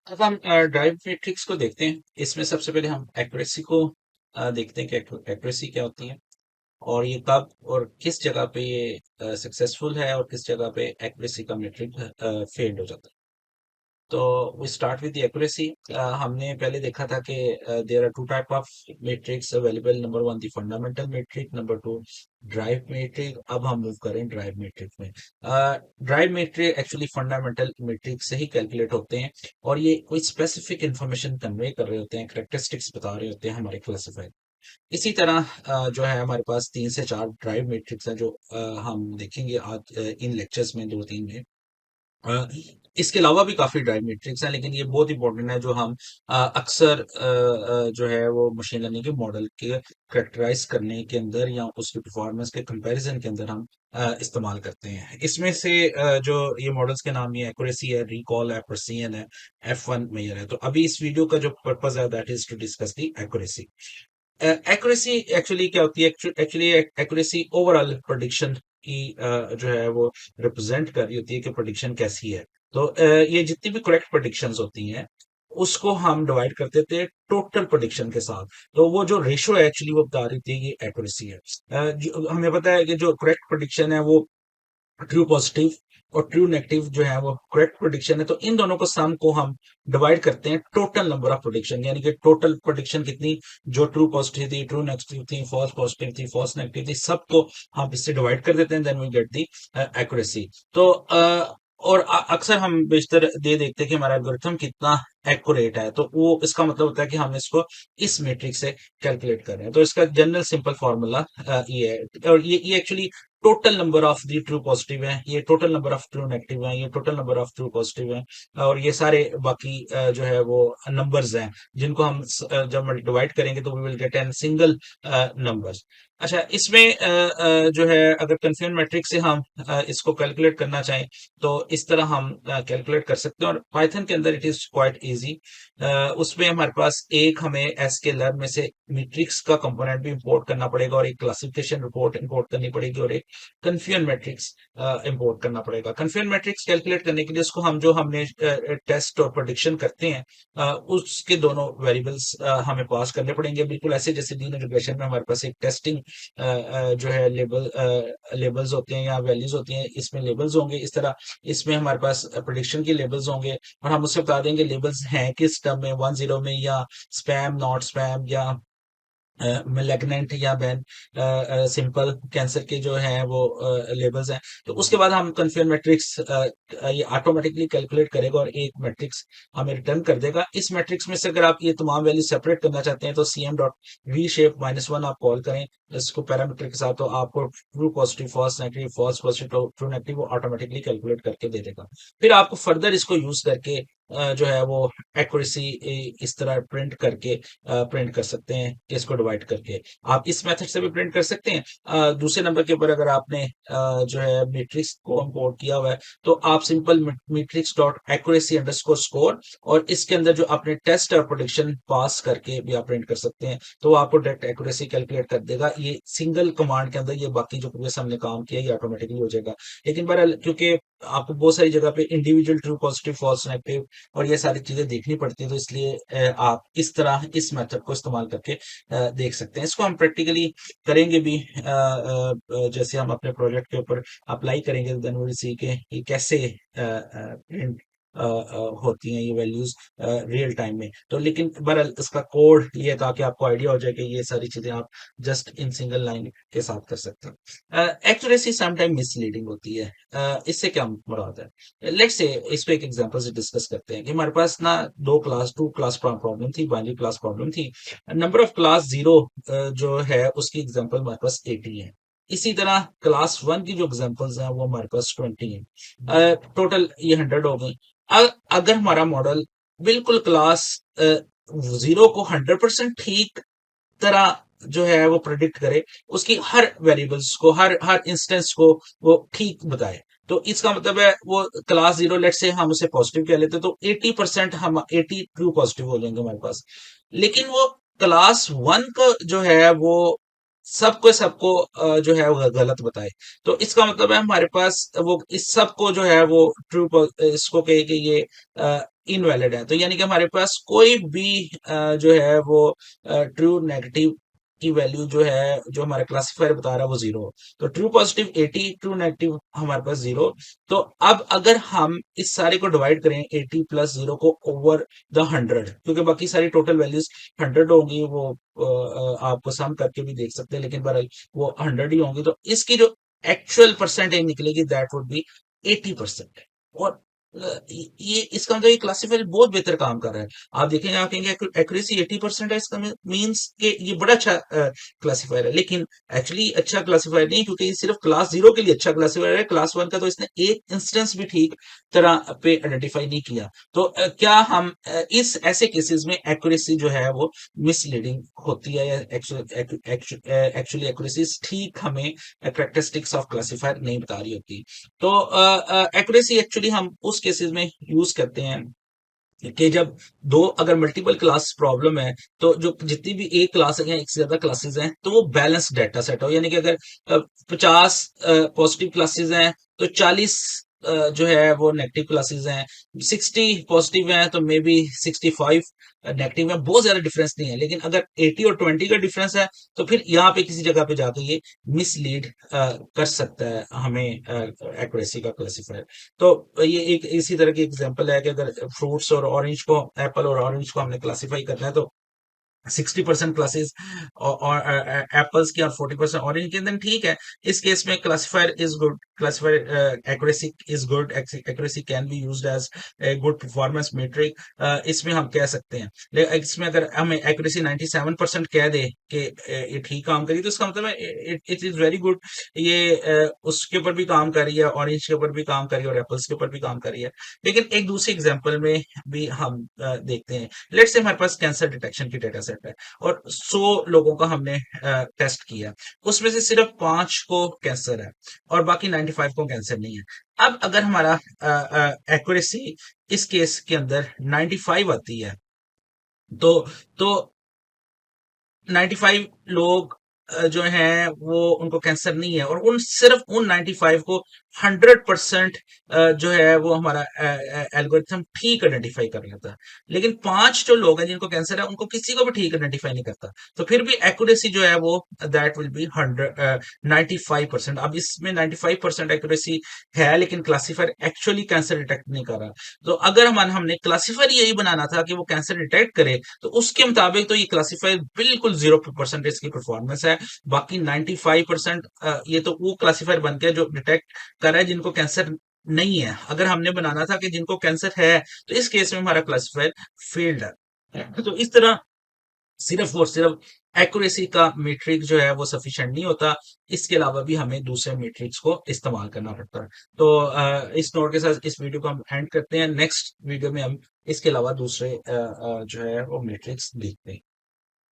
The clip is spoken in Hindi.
अब हम ड्राइव मैट्रिक्स को देखते हैं। इसमें सबसे पहले हम एक्यूरेसी को देखते हैं कि एक्यूरेसी क्या होती है और ये कब और किस जगह पे ये सक्सेसफुल है और किस जगह पे एक्यूरेसी का मैट्रिक फेल्ड हो जाता है। तो वी स्टार्ट विद एक्यूरेसी। हमने पहले देखा था कि there are two type of metrics available. Number one the fundamental metric, number two drive metric. अब हम मूव करें ड्राइव मैट्रिक में। Drive metric actually fundamental metric से ही कैलकुलेट होते हैं और ये कोई स्पेसिफिक इंफॉर्मेशन कन्वे कर रहे होते हैं, करेक्टरिस्टिक्स बता रहे होते हैं हमारे क्लासिफायर। इसी तरह जो है हमारे पास 3 से 4 ड्राइव मैट्रिक्स हैं जो हम देखेंगे आज इन लेक्चर्स में, 2-3 में। अ, इसके अलावा भी काफी ड्राइव मैट्रिक्स हैं, लेकिन ये बहुत इंपॉर्टेंट है जो हम अक्सर जो है वो मशीन लर्निंग के मॉडल के करेक्टराइज करने के अंदर या उसकी परफॉर्मेंस के कंपैरिजन के अंदर हम इस्तेमाल करते हैं। इसमें से जो ये मॉडल्स के नाम, ये एक्यूरेसी है, रिकॉल है, प्रेसिजन है, F1 मेजर है। तो अभी इस वीडियो का जो पर्पज है that is to discuss the accuracy. Accuracy actually क्या होती है? एक्चुअली एक्यूरेसी ओवरऑल प्रेडिक्शन की जो है वो रिप्रेजेंट कर रही होती है कि प्रेडिक्शन कैसी है। तो ये जितनी भी करेक्ट प्रेडिक्शंस होती हैं उसको हम डिवाइड कर देते हैं टोटल प्रेडिक्शन के साथ। तो वो जो रेशो है एक्चुअली वो बता रही थी ये एक्यूरेसी है। हमें पता है कि जो करेक्ट प्रेडिक्शन है वो ट्रू पॉजिटिव और ट्रू नेगेटिव जो है वो करेक्ट प्रोडिक्शन है। तो इन दोनों को सम को हम डिवाइड करते हैं टोटल नंबर ऑफ प्रोडिक्शन, यानी कि टोटल प्रोडिक्शन कितनी जो ट्रू पॉजिटिव थी, ट्रू नेगेटिव थी, फॉल्स पॉजिटिव थी, फॉल्स नेगेटिव थी, सबको हम इससे डिवाइड कर देते हैं, then we get the accuracy. तो और अक्सर हम बेशतर दे देखते हैं कि हमारा एल्गोरिथम कितना एक्यूरेट है। तो वो इसका मतलब होता है कि हम इसको इस मैट्रिक से कैलकुलेट कर रहे हैं। तो इसका जनरल सिंपल फॉर्मूला ये है, और ये actually total number of the true positive है, ये total number of true negative है, ये total number of true positive है, और ये सारे बाकी जो है वो नंबर्स हैं जिनको हम जब डिवाइड करेंगे तो we will get an single numbers. अच्छा, इसमें जो है अगर कन्फर्म मैट्रिक से हम इसको कैलकुलेट करना चाहें तो इस तरह हम कैलकुलेट कर सकते हैं, और पाइथन के अंदर इट इज क्वाइट इजी। उसमें हमारे पास एक हमें एसकेलर में से मैट्रिक्स का कंपोनेंट भी इंपोर्ट करना पड़ेगा और एक क्लासिफिकेशन रिपोर्ट इंपोर्ट करनी पड़ेगी और एक कन्फ्यूजन मैट्रिक्स इंपोर्ट करना पड़ेगा। कन्फ्यूजन मैट्रिक्स कैलकुलेट करने के लिए उसको हम जो हमने टेस्ट और प्रोडिक्शन करते हैं उसके दोनों वेरिएबल्स हमें पास करने पड़ेंगे, बिल्कुल ऐसे जैसे लीनियर रिग्रेशन में हमारे पास एक टेस्टिंग जो है लेबल्स होते हैं या वैल्यूज होती हैं, इसमें लेबल्स होंगे। इस तरह इसमें हमारे पास प्रोडिक्शन की लेबल्स होंगे और हम उससे बता देंगे लेबल्स हैं किस टर्म में, 1 0 में, या स्पैम नॉट स्पैम, या मेलेग्नेंट या बैन सिंपल कैंसर के जो है वो लेबल्स हैं। तो उसके बाद हम कन्फर्म मैट्रिक्स ये ऑटोमेटिकली कैलकुलेट करेगा और एक मैट्रिक्स हमें रिटर्न कर देगा। इस मैट्रिक्स में से अगर आप ये तमाम वैल्यू सेपरेट करना चाहते हैं तो cm डॉट वी शेप -1 आप कॉल करें इसको पैरामीटर के साथ, तो आपको true positive, false negative, false positive, true negative वो ऑटोमेटिकली कैलकुलेट करके दे देगा। फिर आपको फर्दर इसको यूज करके जो है वो एक्यूरेसी इस तरह प्रिंट करके प्रिंट कर सकते हैं कि इसको डिवाइड करके। आप इस मेथड से भी प्रिंट कर सकते हैं। दूसरे नंबर के ऊपर अगर आपने जो है मैट्रिक्स को इंपोर्ट किया हुआ है तो आप simple matrix dot accuracy underscore score और इसके अंदर जो आपने टेस्ट और प्रोडिक्शन पास करके भी आप प्रिंट कर सकते हैं, तो वो आपको डायरेक्ट एक्यूरेसी कैलकुलेट कर देगा। ये सिंगल कमांड के अंदर ये बाकी जो प्रीवियस हमने काम किया ये ऑटोमेटिकली हो जाएगा। लेकिन बहरहाल क्योंकि आपको बहुत सारी जगह पे individual true positive false negative और ये सारी चीजें देखनी पड़ती है, तो इसलिए आप इस तरह इस मेथड को इस्तेमाल करके देख सकते हैं। इसको हम प्रैक्टिकली करेंगे भी जैसे हम अपने प्रोजेक्ट के ऊपर अप्लाई करेंगे, देन वी विल सी के ये कैसे प्रिंट होती हैं ये वैल्यूज रियल टाइम में। तो लेकिन बहरहाल इसका कोड ये था कि आपको आइडिया हो जाए कि ये सारी चीजें आप जस्ट इन सिंगल लाइन के साथ कर सकते हैं। एक्यूरेसी समटाइम मिसलीडिंग होती है। इससे क्या मुराद है? लेट्स से इस पे एक एग्जांपल से डिस्कस करते हैं कि हमारे पास ना टू क्लास प्रॉब्लम थी, बाइनरी क्लास प्रॉब्लम थी। नंबर ऑफ क्लास 0 जो है उसकी एग्जांपल हमारे पास 80 है। इसी तरह क्लास 1 की जो एग्जांपल्स हैं वो हमारे पास 20 है। टोटल ये 100 हो गई। अगर हमारा मॉडल बिल्कुल क्लास 0 को 100% ठीक तरह जो है वो प्रेडिक्ट करे, उसकी हर वेरिएबल्स को, हर हर इंस्टेंस को वो ठीक बताए, तो इसका मतलब है वो क्लास 0 लेट से हम उसे पॉजिटिव कह लेते तो 80% हम 80 ट्रू पॉजिटिव हो जाएंगे हमारे पास। लेकिन वो क्लास 1 का जो है वो सबको सबको जो है वो गलत बताए, तो इसका मतलब है हमारे पास वो इस सबको जो है वो ट्रू इसको कहे कि ये इनवैलिड है। तो यानी कि हमारे पास कोई भी जो है वो ट्रू नेगेटिव की वैल्यू जो है, जो हमारा क्लासिफायर बता रहा है वो जीरो। तो ट्रू पॉजिटिव 80, ट्रू नेगेटिव हमारे पास जीरो। तो अब अगर हम इस सारे को डिवाइड करें 80 प्लस जीरो को ओवर द 100, क्योंकि बाकी सारी टोटल वैल्यूज 100 होंगी, वो आपको सम करके भी देख सकते हैं, लेकिन बहरहाल वो 100 ही होंगी। तो इसकी जो एक्चुअल परसेंटेज निकलेगी दैट वुड बी 80%। और ये इसका मतलब ये क्लासिफायर बहुत बेहतर काम कर रहा है। आप देखेंगे, आप कहेंगे एक्यूरेसी 80% है, इसका मींस कि ये बड़ा अच्छा क्लासिफायर है, लेकिन एक्चुअली अच्छा क्लासिफायर नहीं, क्योंकि ये सिर्फ क्लास जीरो के लिए अच्छा क्लासिफायर है। क्लास वन का तो इसने एक इंस्टेंस भी ठीक तरह पे आइडेंटिफाई नहीं किया। तो क्या हम इस ऐसे केसेस में एक्यूरेसी जो है वो मिसलीडिंग होती है, या एक्चुअली एक्यूरेसी ठीक हमें कैरेक्टरिस्टिक्स ऑफ क्लासिफायर नहीं बता रही होती। तो एक्यूरेसी एक्चुअली हम उस केसेस में यूज करते हैं कि जब दो अगर मल्टीपल क्लास प्रॉब्लम है, तो जो जितनी भी एक क्लास है या एक से ज्यादा क्लासेस हैं, तो वो बैलेंस डाटा सेट हो। यानी कि अगर 50 पॉजिटिव क्लासेस हैं, तो 40 जो है वो नेगेटिव क्लासेस हैं। 60 पॉजिटिव हैं, तो मे बी 65 नेगेटिव है। बहुत ज्यादा डिफरेंस नहीं है। लेकिन अगर 80 और 20 का डिफरेंस है, तो फिर यहाँ पे किसी जगह पे जाकर ये मिसलीड कर सकता है हमें एक्यूरेसी का क्लासिफायर। तो ये एक इसी तरह की एग्जांपल है कि अगर फ्रूट्स और ऑरेंज को, एप्पल और ऑरेंज को हमने क्लासिफाई करना है, तो 60% क्लासेस और एप्पल्स की और 40% ऑरेंज की, देन ठीक है। इस केस में classifier is good, classifier accuracy is good, accuracy can be used as a good performance metric, इसमें हम कह सकते हैं। लेकिन इसमें अगर हमें एक्यूरेसी 97% कह दे कि ये ठीक काम करी, तो इसका मतलब है इट इज वेरी गुड। ये उसके ऊपर भी काम कर रही है, ऑरेंज के ऊपर भी काम कर रही है, और एप्पल्स के ऊपर भी काम कर रही है। लेकिन एक दूसरी एग्जाम्पल में भी हम देखते हैं। लेट्स से हमारे पास कैंसर डिटेक्शन की डेटा सेट है, और 100 लोगों का हमने टेस्ट किया। उसमें से सिर्फ 5 को कैंसर है, और बाकी 95 को कैंसर नहीं है। अब अगर हमारा एक्यूरेसी इस केस के अंदर 95 आती है, तो तो 95 लोग जो हैं वो उनको कैंसर नहीं है, और उन सिर्फ उन 95 को 100% जो है वो हमारा एल्गोरिथम ठीक आइडेंटिफाई कर लेता है। लेकिन 5 जो लोग हैं जिनको कैंसर है, उनको किसी को भी ठीक आइडेंटिफाई नहीं करता। तो फिर भी एक्यूरेसी जो है वो दैट विल बी 95%। अब इसमें 95% एक्यूरेसी है, लेकिन क्लासीफायर एक्चुअली कैंसर डिटेक्ट नहीं कर रहा। तो अगर हमने क्लासीफायर यही बनाना था कि वो कैंसर डिटेक्ट करे, तो उसके मुताबिक तो ये क्लासीफायर बिल्कुल 0% इसकी परफॉर्मेंस है। बाकी 95% ये तो वो क्लासीफायर बन गया जो डिटेक्ट कर रहा है जिनको कैंसर नहीं है। अगर हमने बनाना था कि जिनको कैंसर है, तो इस केस में हमारा क्लासीफायर फेल्ड है। तो इस तरह सिर्फ और सिर्फ एक्यूरेसी का मीट्रिक जो है वो सफिशिएंट नहीं होता, इसके अलावा भी हमें दूसरे मीट्रिक्स को इस्तेमाल करना पड़ता है। तो इस नोट के साथ इस वीडियो को हम एंड करते हैं। नेक्स्ट वीडियो में हम इसके अलावा दूसरे जो है वो मीट्रिक्स देखते हैं।